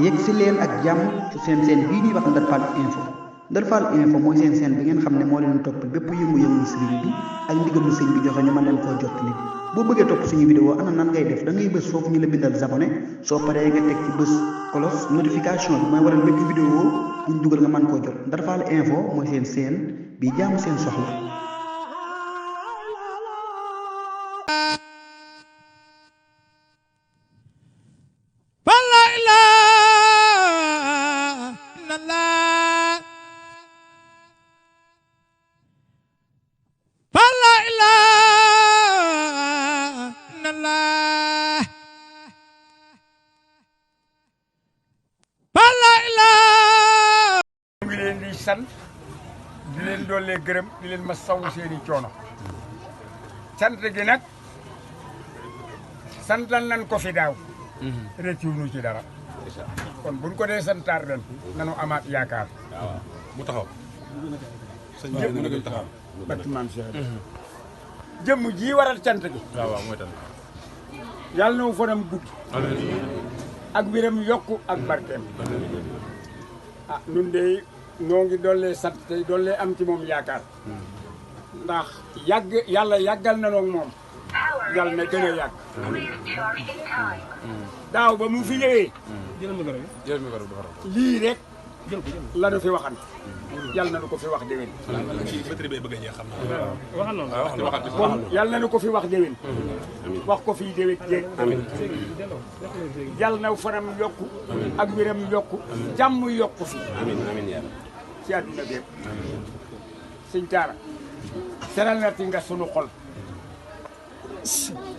yegg si leen ak jàmm ci seen bii ñuy wax Ndar Fall info Ndar Fall info mooy seen bi ngeen xam ne moo leen topp bépp yëngu-yëngu sëriñ bi ak ndigalu sëñ bi joxe ñu mën leen koo jottali boo bëggee topp suñu vidéo ana nan ngay def da ngay bës foofu ñu la bindal abonné soo paree nga teg ci bës cloche notification bi mooy waral bépp vidéo buñ dugal nga mën koo jot Ndar Fall info mooy seen bi jaamu seen soxla. sant di leen doolee gërëm di leen ma sawu seeni coono sant gi nag santal nañ ko fi daaw rëccuwuñu ci dara kon buñ ko dee santaar ren nanu amaat yaakaar mu taxaw sëñ bi mu ngi taxaw bâtiment Cheikh jëmm ji waral cant gi waaw mooy tan yàlla na wu fanam gudd ak wéram yokku ak barkeem ah ñun de ñoo ngi dollee sant tey dollee am ci moom yaakaar ndax yàlla yàggal na noog moom yàlla na gën a yàgg daaw ba mu fi ñëwee lii rek la nu fi waxan yàlla na nu ko fi wax déwén kon yàlla na nu ko fi wax déwén wax ko fii déwén jéeg yàlla na fanam yokku ak wéram yokku jàmm yokku fi ci àdduna bi sëñ Taara seralati nga sunu xol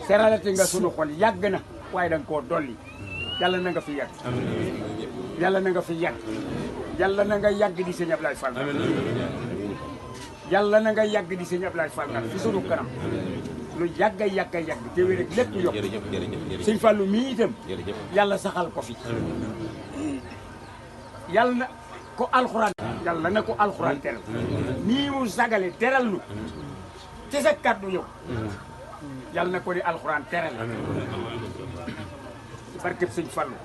seralati nga sunu xol yàgg na waaye da nga koo dolli yàlla na nga fi yàgg yàlla na nga fi yàgg yàlla na nga yàgg di sëñ Ablaye Fall yàlla na nga yàgg di sëñ Ablaye Fall fi sunu kanam lu yàgg a yàgg a yàgg te wér rek lépp yokk sëñ Fallu mii itam yàlla saxal ko fi yàlla na ko alxuraan yàlla na ko alxuraan teral nii mu sagale teral nu ci sa kàddu yow yàlla na ko di alxuraan teral barkeb sëñ Fallu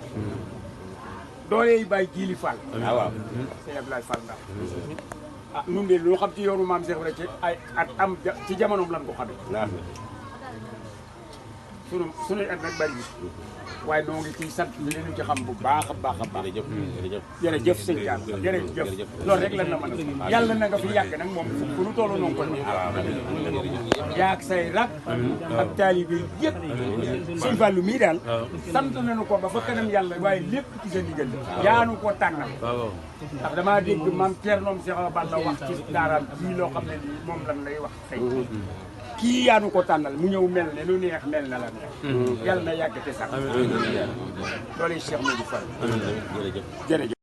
doole yi bàyyi jiili Fall waaw sëñ Ablaye Fall ndax ah nun de loo xam ci yoonu maam Cheikh rek ci ay at am ci jamonoom lan ko xamee sunuy at nag bari waaye noo ngi ciy sant ñu leen ci xam bu baax a baax a baax jërëjëf sëñ Thiam jërëjëf loolu rek lan na mën a yàlla na nga fi yàgg nag moom fu nu toll noonu ko yaag say rak ak taalibe yëpp sëñ Fallu mii daal sant nañu ko ba fa kanam yàlla waaye lépp ci sa ndigal yaanu ko tànnal ndax damaa dégg maam Thierno Cheikh Balla wax ci daaraam bii loo xam ne nii moom lan lay wax tey kii yaanu ko tànnal mu ñëw mel ne lu neex mel na la neex yàlla na yàgg te sax loolu Cheikh Modou Fall jërëjëf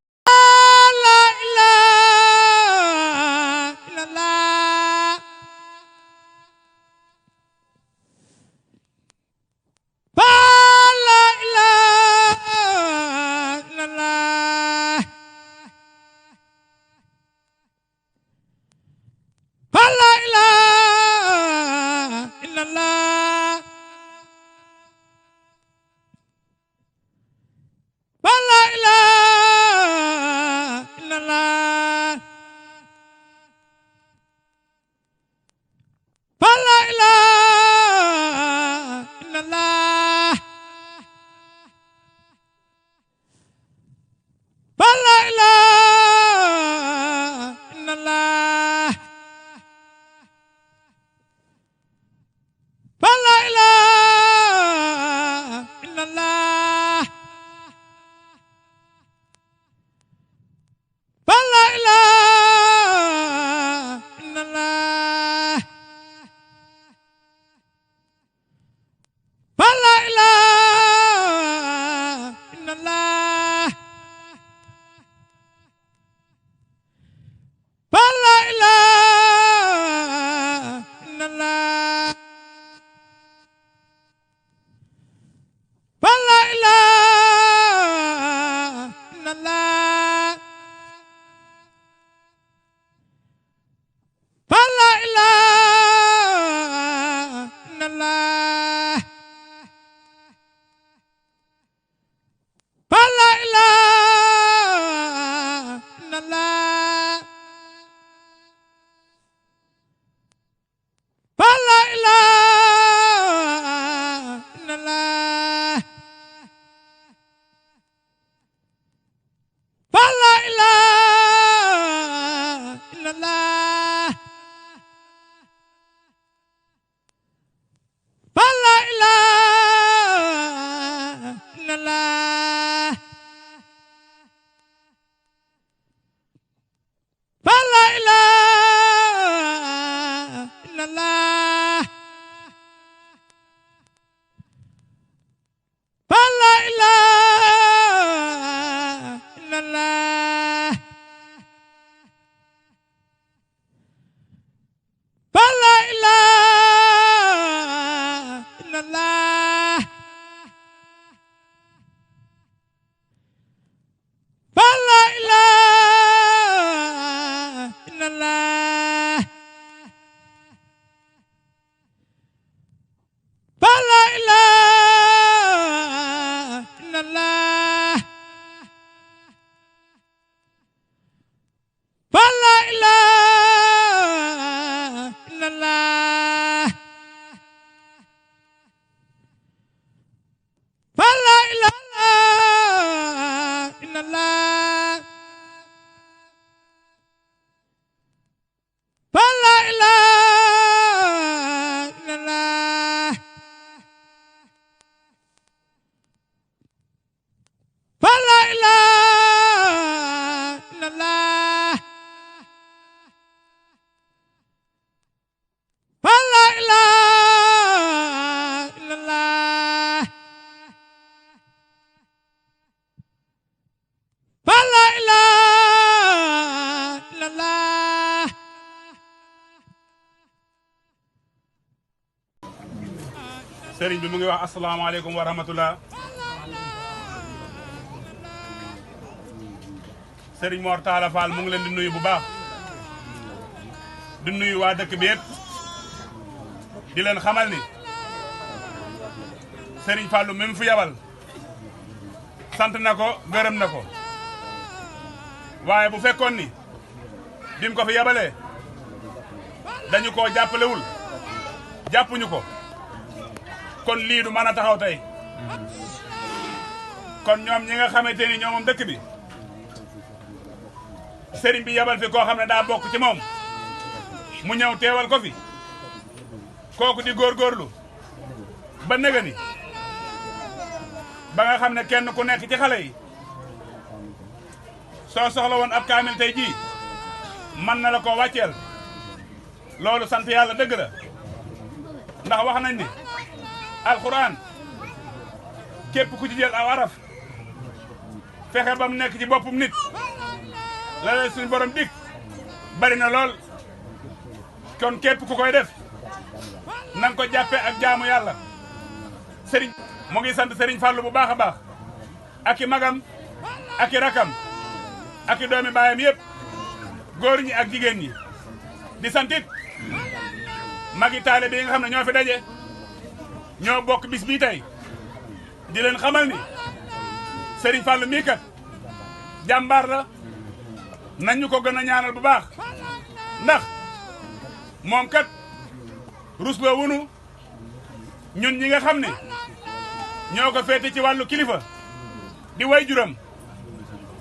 sëriñ bi mu ngi wax asalaamaaleykum wa rahmatullah. sëriñ Mor Talla Fall mu ngi leen di nuyu bu baax. di nuyu waa dëkk bi yëpp. di leen xamal ni. sëriñ Fallou mi mu fi yabal. sant na ko gërëm na ko. waaye bu fekkoon ni. bi mu ko fi yabalee. dañu koo jàppalewul. jàppuñu ko. kon lii du mën a taxaw tey. kon ñoom ñi nga xamante ni ñoomam dëkk bi. sëriñ bi yabal fi koo xam ne daa bokk ci moom. mu ñëw teewal ko fi. kooku di góorgóorlu. ba nëga ni. ba nga xam ne kenn ku nekk ci xale yi. soo soxla woon ab kaamil tey jii. mën na la ko wàcceel. loolu sant yàlla dëgg la. ndax wax nañ ni. alxuraan. képp ku ci jël aw araf. fexe ba mu nekk ci boppum nit. la leen suñu borom dik bari na lool. kon képp ku koy def. na nga ko jàppee ak jaamu yàlla. sëriñ mu ngi sant sëriñ Fallou bu baax a baax. ak i magam. ak i rakam. ak i doomi baayam yëpp. góor ñi ak jigéen ñi. di santit magi taalibe yi nga xam ne ñoo fi daje. ñoo bokk bis bii tey. di leen xamal ni. sëriñ Fallou mii kat. jàmbaar la. nañ ñu ko gën a ñaanal bu baax. ndax moom kat. rusloo wunu ñun ñi nga xam ne. ñoo ko féete ci wàllu kilifa. di way juram.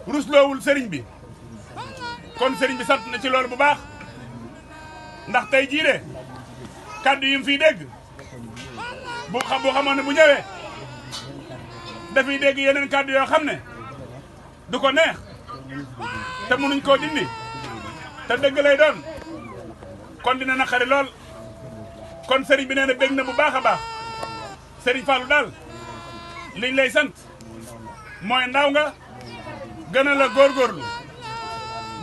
rusloowul sëriñ bi. kon sëriñ bi sant na ci loolu bu baax. ndax tey jii de. kàddu yi mu fiy dégg. bu xamoon ne bu ñëwee. dafay dégg yeneen kàddu yoo xam ne. du ko neex. te mënuñ koo dindi. te dëgg lay doon. kon dina naqari lool. kon sëriñ bi nee na bég na bu baax a baax. sëriñ Fallou daal. liñ lay sant. mooy ndaw nga. gën a la góorgóorlu.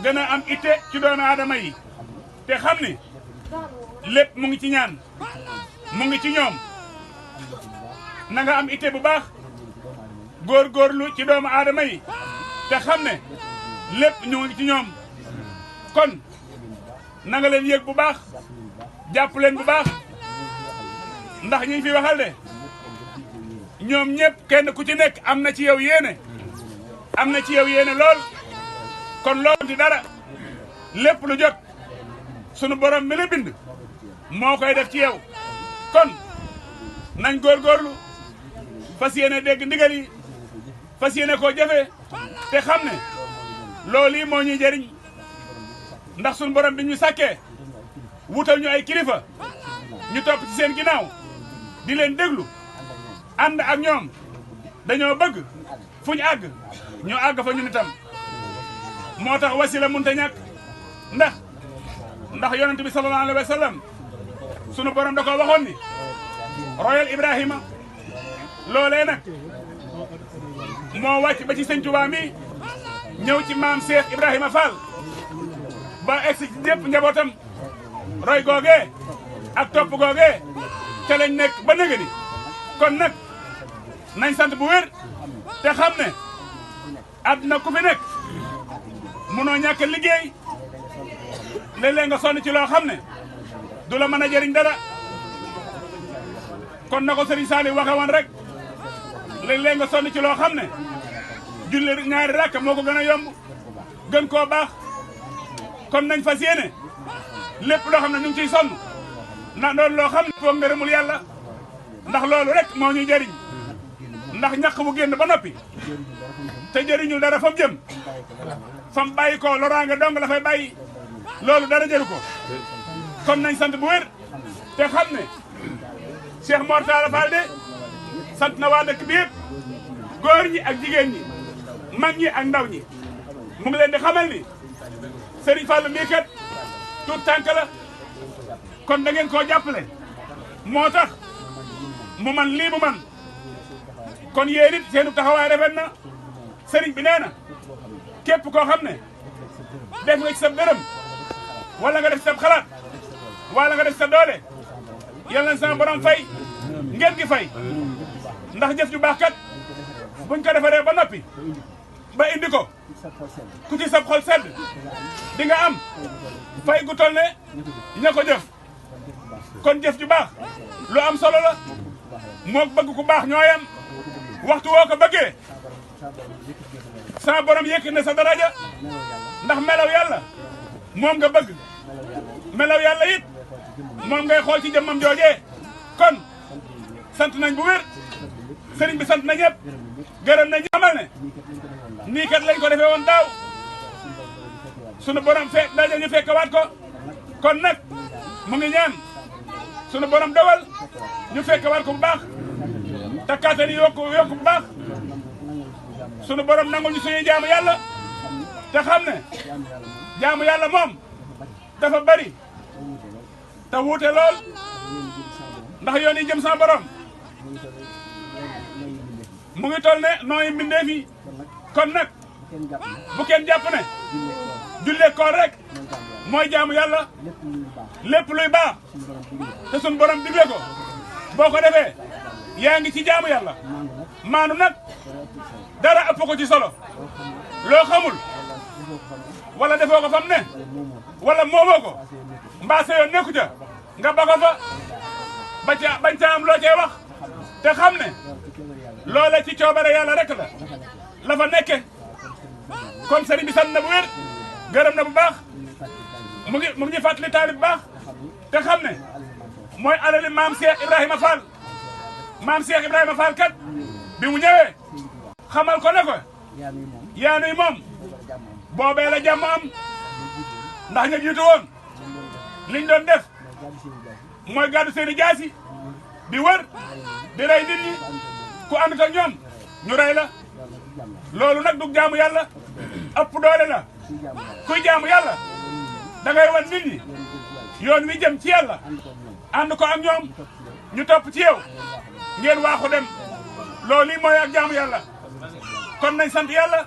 gën a am itte ci doomu aadama yi. te xam ni. lépp mu ngi ci ñaan. mu ngi ci ñoom. na nga am itte bu baax. góorgóorlu ci doomu aadama yi. te xam ne. lépp ñu ngi ci ñoom. kon. na nga leen yëg bu baax. jàpp leen bu baax. ndax ñi fi waxal de. ñoom ñëpp kenn ku ci nekk am na ci yow yéene. am na ci yow yéene lool. kon loolu di dara. lépp lu jot. sunu borom mi la bind. moo koy def ci yow. kon. nañ góorgóorlu. fas yéene dégg ndigal yi. fas yéene koo jafe. te xam ne. loolu yi moo ñuy jëriñ. ndax sunu borom bi ñu sàkkee. wutal ñu ay kilifa. ñu topp ci seen ginnaaw. di leen déglu. ànd ak ñoom. dañoo bëgg. fu ñu àgg. ñu àgg fa ñun itam. moo tax wasila munta ñàkk. ndax yonent bi sallallahu alayhi wa sallam. sunu borom da ko waxoon ni. royal Ibrahima. loolee nag. moo wàcc ba ci sëñ Tuubaa mi. ñëw ci maam Cheikh Ibrahima Fall. ba egsi ci ñëpp njabootam. roy googee. ak topp googee. te lañ nekk ba nëgëni. kon nag. nañ sant bu wér. te xam ne. àdduna ku fi nekk. munoo ñàkk liggéey. léeg-léeg nga sonn ci loo xam ne. du la mën a jëriñ dara. kon na ko Serigne Saliou waxe woon rek. léeg-léeg nga sonn ci loo xam ne. julli ñaari rakk moo ko gën a yomb. gën koo baax. kon nañ fas yéene. lépp loo xam ne ñu ngi ciy sonn. na doon loo xam ne foog ngërëmul yàlla. ndax loolu rek moo ñuy jëriñ. ndax ñàq bu génn ba noppi. te jëriñul dara fa mu jëm. fa mu bàyyi ko loraange dong la fay bàyyi. loolu dara jëru ko. kon nañ sant bu wér. te xam ne. Cheikh Mor Talla Fall de. sant na waa dëkk bi yëpp. góor ñi ak jigéen ñi. mag ñi ak ndaw ñi. mu ngi leen di xamal ni. Serigne Fallou mii kat. tuut tànk la. kon da ngeen koo jàppale. moo tax. mu man lii mu man. kon yéen it seenu taxawaay rafet na. Serigne bi nee na. képp koo xam ne. def nga ci sa dërëm. wala nga def sa xalaat. wala nga def sa doole. yal na sama borom fay. ngeen gi fay ndax jëf ju baax kat buñ ko defaree ba noppi ba indi ko ku ci sab xol sedd di nga am fay gu toll ne ña ko jëf kon jëf ju baax lu am solo la moo bëgg ku baax ñooyam waxtu woo ko bëggee sa borom yëkk ne sa daraja ndax melaw yàlla moom nga bëgg melaw yàlla it moom ngay xool ci jëmmam joojee kon sant nañ bu wér sëriñ bi sant na ñëpp gërëm nañ xamal ne nii kat lañ ko defee woon daaw sunu borom fekk daje ñu fekkawaat ko kon nag mu ngi ñaan sunu borom dawal ñu fekkawaat ko bu baax te kàttan yi yokku bu baax sunu borom nangul ñu suñuy jaamu yàlla te xam ne jaamu yàlla moom dafa bari te wuute lool ndax yoon yi jëm sama borom mu ngi toll ne nooyi mbindeef yi kon nag bu kenn jàpp ne jullee koor rek mooy jaamu yàlla lépp luy baax te suñu borom digle ko boo ko defee yaa ngi ci jaamu yàlla maanu nag dara ëpp ko ci solo loo xamul wala defoo ko fam ne wala moomoo ko mbaa sa yoon nekku ca nga ba ko fa bañ ca am loo cee wax te xam ne loola ci coobare yàlla rek la fa nekke kon sëriñ bi sant na bu wér gërëm na bu baax mu ngi fàttali taalib bu baax te xam ne mooy alali maam Cheikh Ibrahima Fall maam Cheikh Ibrahima Fall kat bi mu ñëwee xamal ko ne ko yaanuy moom boobee la jàmm am ndax ña jiitu woon liñ doon def mooy gàddu seeni jaasi di wër di rey nit ñi ku ànd ak ñoom ñu rey la loolu nag du jaamu yàlla ëpp doole la kuy jaamu yàlla da ngay wan nit ñi yoon wi jëm ci yàlla ànd ko ak ñoom ñu topp ci yow ngeen waaxu dem loolu yi mooy ak jaamu yàlla kon nañ sant yàlla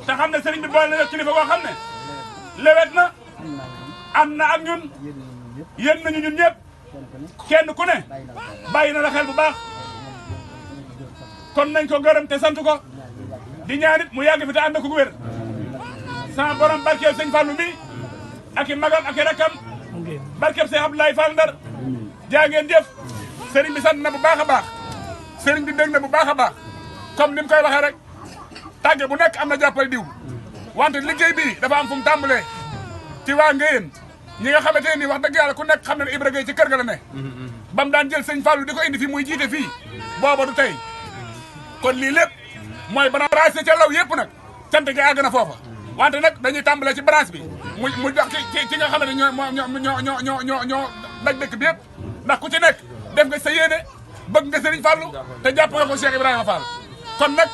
te xam ne sëriñ bi boole na kilifa koo xam ne lewet na ànd na ak ñun yéen nañu ñun ñëpp kenn ku ne bàyyi na la xel bu baax kon nañ ko gërëm te sant ko di ñaanit mu yàgg fi te ànd ko wér sama borom barkeel sëñ Fallou mi ak i magam ak i rakkam barkeel sëñ Abdoulaye Fall Ndar jaa ngeen jëf sëriñ bi sant na bu baax a baax sëriñ bi dégg na bu baax a baax comme ni mu koy waxee rek tàgge bu nekk am na jàppal diw wante liggéey bi dafa am fu mu tàmbalee ci waa Ngéyeen ñi nga xamante ne nii wax dëgg yàlla ku nekk xam ne ne Ibra Gueye ci kër ga la ne ba mu daan jël sëñ Fallou di ko indi fii muy jiite fii booba du tey kon lii lépp mooy branche ca law yëpp nag cant gi àgg na foofa wante nag dañuy tàmbalee ci branche bi mu dox ci nga xam ne ñoo daj dëkk bi yëpp ndax ku ci nekk def nga sa yéene bëgg nga Serigne Fallou te jàpp nga ko Cheikh Ibrahima Fall kon nag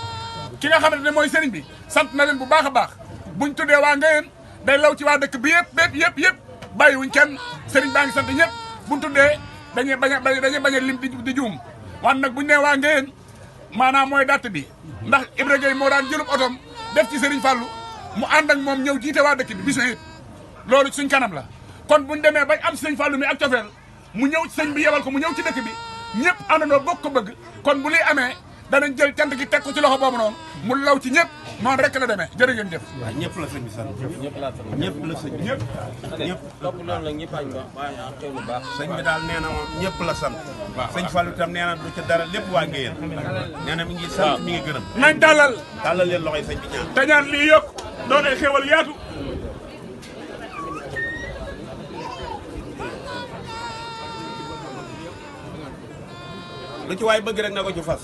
ki nga xamante ne mooy Serigne bi sant na leen bu baax a baax buñ tuddee waa Ngéyeen day law ci waa dëkk bi yëpp bàyyiwuñ kenn Serigne baa ngi sant ñëpp buñ tuddee dañuy bañ a lim di juum wan nag buñ nee waa Ngéyeen maanaam mooy datt bi ndax Ibra Gueye moo daan jëlub otom def ci Serigne Fallou mu ànd ak moom ñëw jiite waa dëkk bi bis it loolu suñ kanam la kon buñ demee bañ am Serigne Fallou mi ak cofeel mu ñëw sëñ bi yebal ko mu ñëw ci dëkk bi ñëpp àndandoo bokk ko bëgg kon bu liy amee danañ jël cant gi teg ko ci loxo boobu noonu mu law ci ñëpp noonu rek la demee jërë ngeen jëf. waaw ñëpp la sëñ bi sant ñëpp la sant ñëpp la sëñ bi ñëpp topp loolu nag ñëpp añ waaye xew lu baax sëñ bi daal nee na moom ñëpp la sant sëñ Fallou itam nee na du ca dara lépp waa Ngéyeen nee na mi ngi sant mi ngi gërëm nañ tàllal leen loxoy sëñ bi ñaan te ñaan lii yokk doon ay xéwal yaatu lu ci waay bëgg rek na ko ci fas